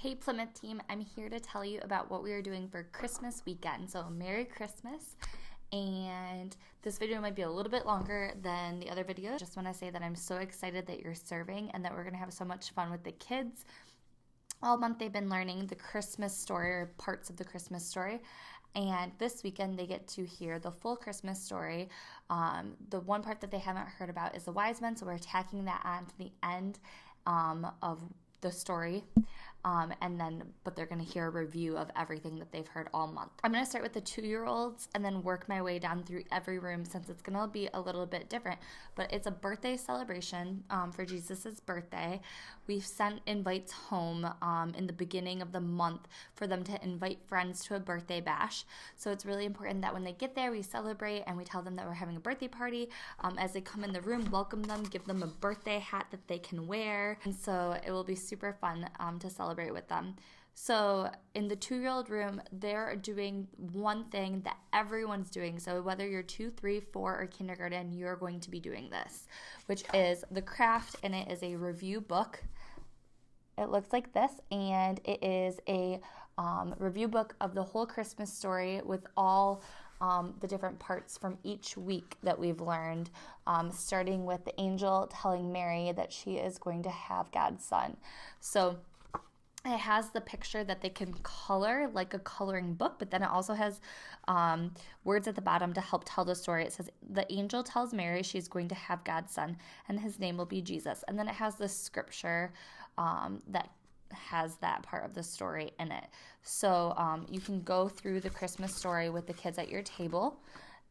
Hey Plymouth team, I'm here to tell you about what we are doing for Christmas weekend. So Merry Christmas. And this video might be a little bit longer than the other videos. Just want to say that I'm so excited that you're serving and that we're going to have so much fun with the kids. All month they've been learning the Christmas story or parts of the Christmas story. And this weekend they get to hear the full Christmas story. The one part that they haven't heard about is the wise men, so we're tacking that on to the end of the story. But they're going to hear a review of everything that they've heard all month. I'm going to start with the 2-year-olds and then work my way down through every room since it's going to be a little bit different. But it's a birthday celebration for Jesus' birthday. We've sent invites home in the beginning of the month for them to invite friends to a birthday bash. So it's really important that when they get there, we celebrate and we tell them that we're having a birthday party. As they come in the room, welcome them, give them a birthday hat that they can wear. And so it will be super fun to celebrate with them. So in the 2-year-old room, they're doing one thing that everyone's doing. So whether you're 2, 3, 4, or kindergarten, you're going to be doing this, which is the craft, and it is a review book. It looks like this, and it is a review book of the whole Christmas story with all the different parts from each week that we've learned, starting with the angel telling Mary that she is going to have God's son. So it has the picture that they can color like a coloring book, but then it also has words at the bottom to help tell the story. It says, the angel tells Mary she's going to have God's son, and his name will be Jesus. And then it has this scripture that has that part of the story in it. So you can go through the Christmas story with the kids at your table,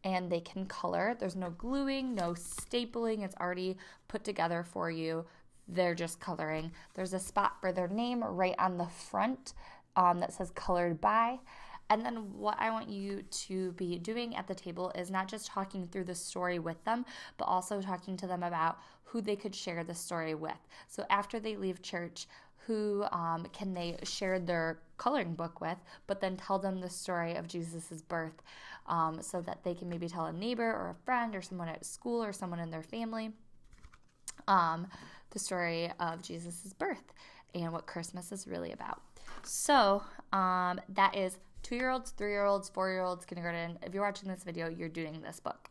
and they can color. There's no gluing, no stapling. It's already put together for you. They're just coloring. There's a spot for their name right on the front that says colored by. And then what I want you to be doing at the table is not just talking through the story with them, but also talking to them about who they could share the story with. So after they leave church, who can they share their coloring book with, but then tell them the story of Jesus' birth so that they can maybe tell a neighbor or a friend or someone at school or someone in their family the story of Jesus' birth and what Christmas is really about. So that is 2-year-olds, 3-year-olds, 4-year-olds, kindergarten. If you're watching this video, you're doing this book.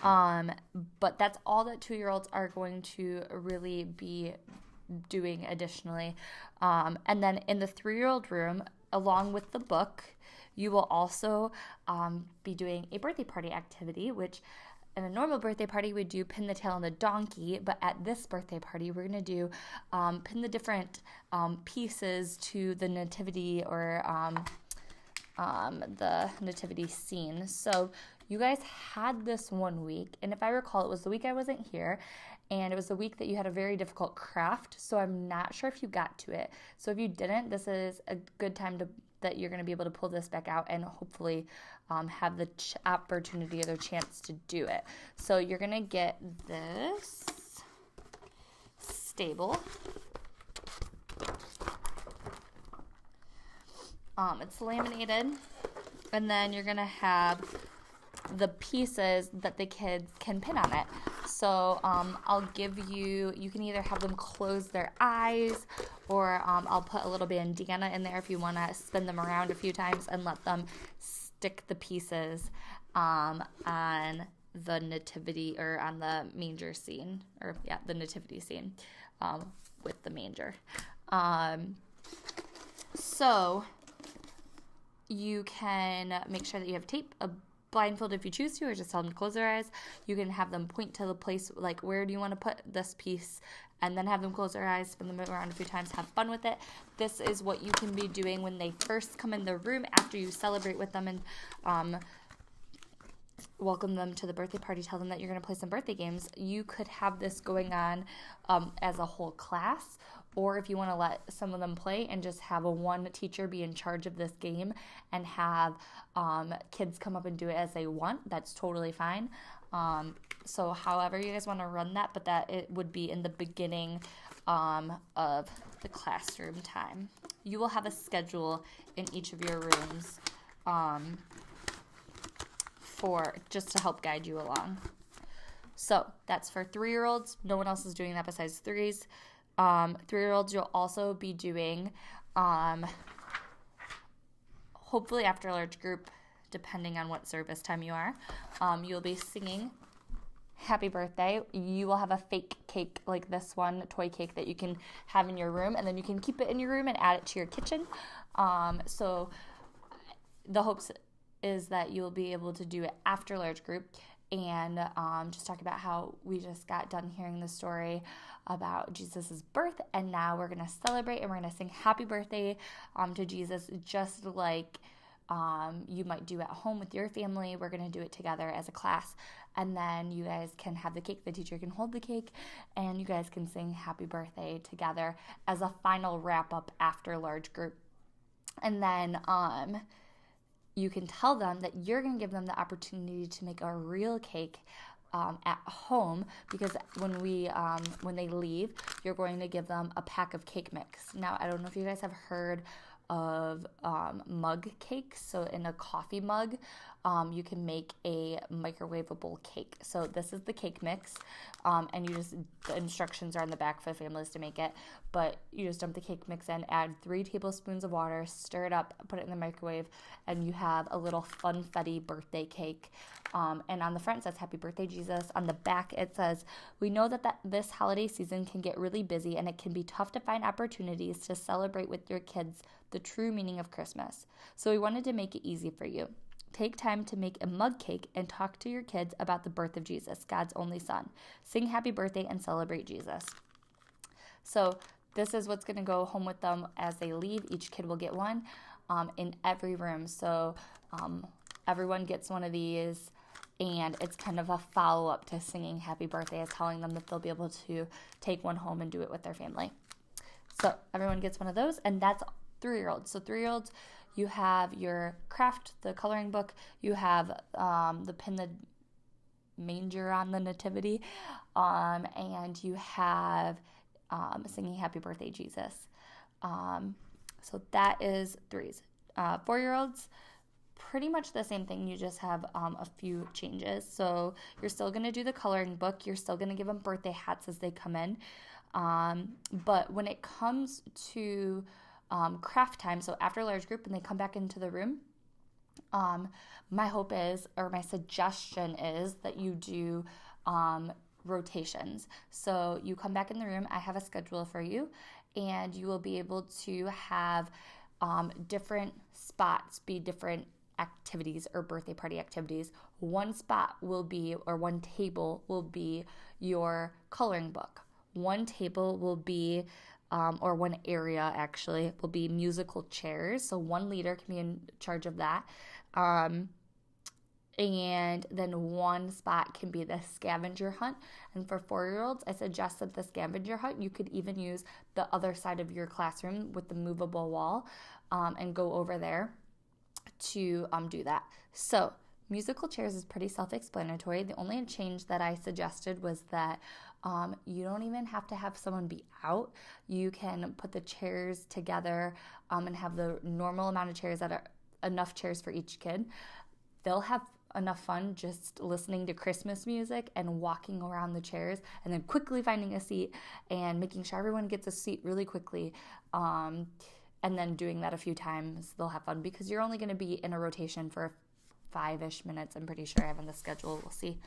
But that's all that 2-year-olds are going to really be doing additionally. And then in the 3-year-old room, along with the book, you will also be doing a birthday party activity, which in a normal birthday party, we do pin the tail on the donkey, but at this birthday party, we're going to do pin the different pieces to the nativity or the nativity scene. So you guys had this one week, and if I recall, it was the week I wasn't here, and it was the week that you had a very difficult craft, so I'm not sure if you got to it. So if you didn't, this is a good time that you're going to be able to pull this back out and hopefully have the opportunity or the chance to do it. So you're going to get this stable. It's laminated, and then you're going to have the pieces that the kids can pin on it. So I'll give you can either have them close their eyes, or I'll put a little bandana in there if you want to spin them around a few times and let them stick the pieces on the nativity or on the manger scene, the nativity scene with the manger. So you can make sure that you have tape, a blindfold if you choose to, or just tell them to close their eyes. You can have them point to the place, like where do you want to put this piece, and then have them close their eyes, spin them around a few times, have fun with it. This is what you can be doing when they first come in the room after you celebrate with them and welcome them to the birthday party, tell them that you're going to play some birthday games. You could have this going on as a whole class, or if you want to let some of them play and just have one teacher be in charge of this game and have kids come up and do it as they want, that's totally fine. So however you guys want to run that, but that it would be in the beginning of the classroom time. You will have a schedule in each of your rooms for just to help guide you along. So that's for 3-year-olds. No one else is doing that besides 3s. 3-year-olds, you'll also be doing Hopefully after a large group, depending on what service time you are, you'll be singing happy birthday. You will have a fake cake like this one, toy cake that you can have in your room, and then you can keep it in your room and add it to your kitchen. So the hopes is that you'll be able to do it after large group, and just talk about how we just got done hearing the story about Jesus' birth, and now we're going to celebrate and we're going to sing happy birthday to Jesus, just like you might do at home with your family. We're going to do it together as a class, and then you guys can have the cake. The teacher can hold the cake, and you guys can sing happy birthday together as a final wrap-up after large group. And then you can tell them that you're going to give them the opportunity to make a real cake at home, because when they leave, you're going to give them a pack of cake mix. Now, I don't know if you guys have heard of mug cakes. So in a coffee mug, you can make a microwavable cake. So this is the cake mix, and the instructions are on the back for families to make it, but you just dump the cake mix in, add 3 tablespoons of water, stir it up, put it in the microwave, and you have a little funfetti birthday cake. And on the front it says, Happy Birthday, Jesus. On the back it says, we know that this holiday season can get really busy, and it can be tough to find opportunities to celebrate with your kids the true meaning of Christmas. So we wanted to make it easy for you. Take time to make a mug cake and talk to your kids about the birth of Jesus, God's only Son. Sing happy birthday and celebrate Jesus. So this is what's going to go home with them as they leave. Each kid will get one in every room. So everyone gets one of these, and it's kind of a follow-up to singing happy birthday, as telling them that they'll be able to take one home and do it with their family. So everyone gets one of those, and that's 3-year-olds. So 3-year-olds, you have your craft, the coloring book, you have the pin the manger on the nativity, and you have singing happy birthday, Jesus. So that is 3s. 4-year-olds, pretty much the same thing. You just have a few changes. So you're still going to do the coloring book. You're still going to give them birthday hats as they come in. But when it comes to craft time, so after large group, when they come back into the room, my hope is, or my suggestion is, that you do rotations. So you come back in the room, I have a schedule for you, and you will be able to have different spots be different activities or birthday party activities. One spot will be, or one table will be, your coloring book. One table will be or one area actually will be musical chairs. So one leader can be in charge of that. And then one spot can be the scavenger hunt. And for 4-year-olds, I suggest that the scavenger hunt, you could even use the other side of your classroom with the movable wall and go over there to do that. So musical chairs is pretty self-explanatory. The only change that I suggested was that you don't even have to have someone be out. You can put the chairs together and have the normal amount of chairs that are enough chairs for each kid. They'll have enough fun just listening to Christmas music and walking around the chairs, and then quickly finding a seat and making sure everyone gets a seat really quickly. And then doing that a few times. They'll have fun because you're only going to be in a rotation for 5-ish minutes. I'm pretty sure I have on the schedule. We'll see.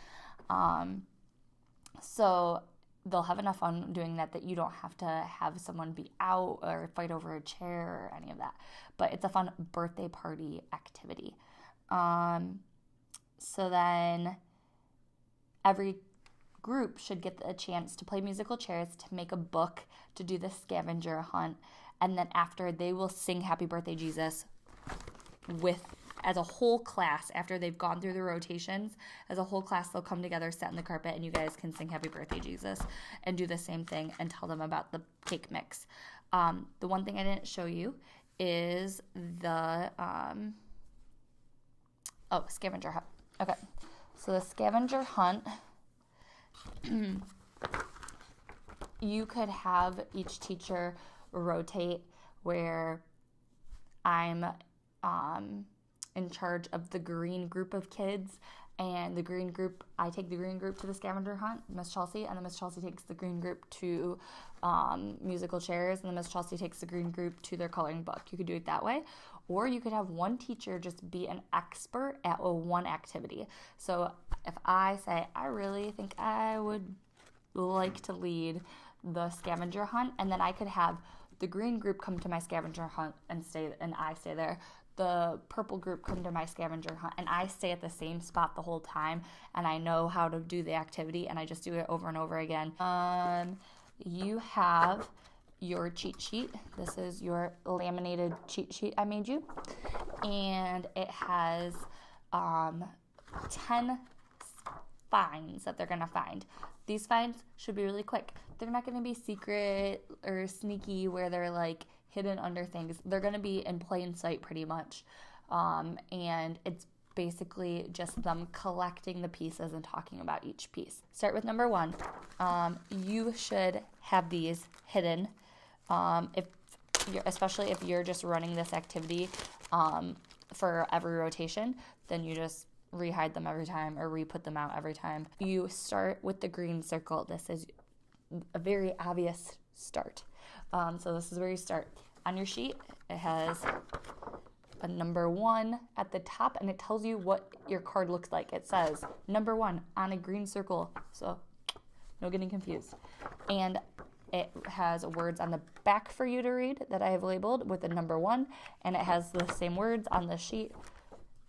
So they'll have enough fun doing that you don't have to have someone be out or fight over a chair or any of that. But it's a fun birthday party activity. So then every group should get a chance to play musical chairs, to make a book, to do the scavenger hunt, and then after, they will sing Happy Birthday, Jesus as a whole class. After they've gone through the rotations, as a whole class, they'll come together, sit on the carpet, and you guys can sing Happy Birthday, Jesus, and do the same thing and tell them about the cake mix. The one thing I didn't show you is the scavenger hunt. Okay, so the scavenger hunt, you could have each teacher rotate, where I'm in charge of the green group of kids, And the green group, I take the green group to the scavenger hunt, Miss Chelsea, and then Miss Chelsea takes the green group to musical chairs, and then Miss Chelsea takes the green group to their coloring book. You could do it that way, or you could have one teacher just be an expert at one activity. So if I say, I really think I would like to lead the scavenger hunt, and then I could have the green group come to my scavenger hunt and I stay there. The purple group come to my scavenger hunt, and I stay at the same spot the whole time, and I know how to do the activity, and I just do it over and over again. You have your cheat sheet. This is your laminated cheat sheet I made you, and it has 10 finds that they're going to find. These finds should be really quick. They're not going to be secret or sneaky where they're like hidden under things. They're going to be in plain sight pretty much. And it's basically just them collecting the pieces and talking about each piece. Start with number 1. You should have these hidden. Especially if you're just running this activity for every rotation, then you just rehide them every time or re-put them out every time. You start with the green circle. This is a very obvious start. So this is where you start. On your sheet, it has a number 1 at the top, and it tells you what your card looks like. It says number 1 on a green circle, so no getting confused. And it has words on the back for you to read that I have labeled with the number 1, and it has the same words on the sheet.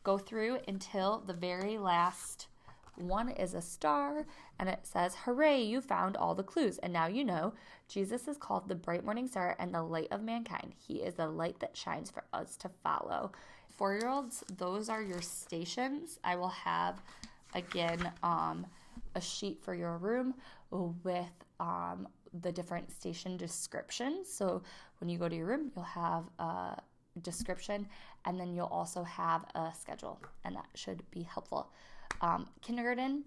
Go through until the very last one is a star, and it says, hooray, you found all the clues. And now you know Jesus is called the bright morning star and the light of mankind. He is the light that shines for us to follow. 4-year-olds, those are your stations. I will have, again, a sheet for your room with the different station descriptions. So when you go to your room, you'll have a description, and then you'll also have a schedule, and that should be helpful. Kindergarten,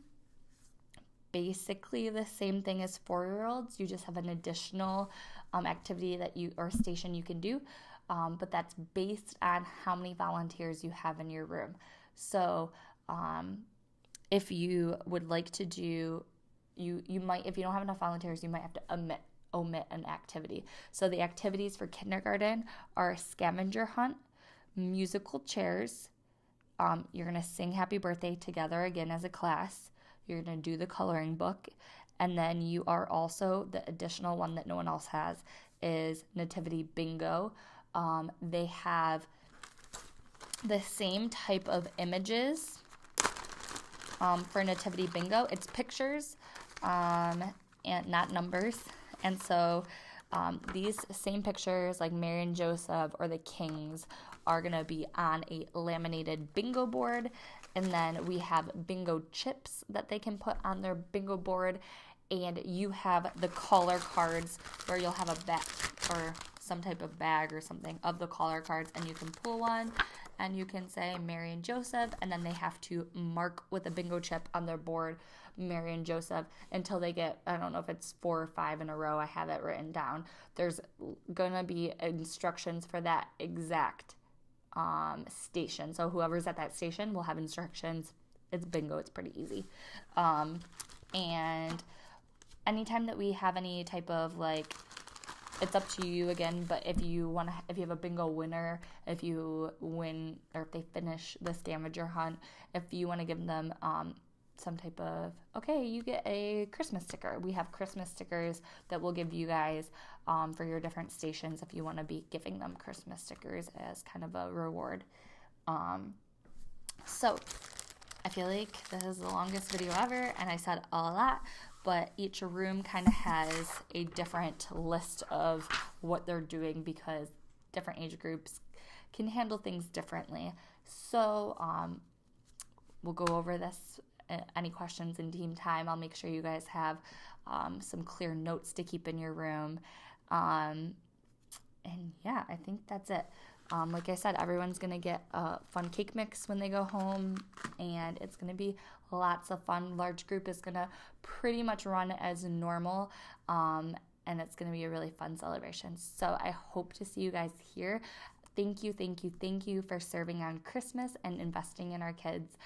basically the same thing as 4-year-olds. You just have an additional activity or station you can do, but that's based on how many volunteers you have in your room. So if you would like to do, you might, if you don't have enough volunteers, you might have to omit an activity. So the activities for kindergarten are scavenger hunt, musical chairs. You're going to sing happy birthday together again as a class. You're going to do the coloring book. And then you are also, the additional one that no one else has is nativity bingo. They have the same type of images for nativity bingo. It's pictures and not numbers. And so these same pictures, like Mary and Joseph or the kings, are going to be on a laminated bingo board. And then we have bingo chips that they can put on their bingo board. And you have the caller cards where you'll have a bag or some type of bag or something of the caller cards, and you can pull one and you can say Mary and Joseph, and then they have to mark with a bingo chip on their board Mary and Joseph until they get, I don't know if it's 4 or 5 in a row, I have it written down. There's gonna be instructions for that exact station. So whoever's at that station will have instructions. It's bingo, it's pretty easy. And anytime that we have any type of it's up to you again, but if you have a bingo winner, if you win or if they finish the scavenger hunt, if you want to give them some type of, okay, you get a Christmas sticker. We have Christmas stickers that we'll give you guys for your different stations if you want to be giving them Christmas stickers as kind of a reward. So I feel like this is the longest video ever, and I said a lot, but each room kind of has a different list of what they're doing because different age groups can handle things differently. So we'll go over this. Any questions in team time, I'll make sure you guys have some clear notes to keep in your room. And yeah, I think that's it. Like I said, everyone's going to get a fun cake mix when they go home, and it's going to be lots of fun. Large group is going to pretty much run as normal, and it's going to be a really fun celebration. So I hope to see you guys here. Thank you for serving on Christmas and investing in our kids.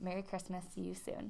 Merry Christmas. See you soon.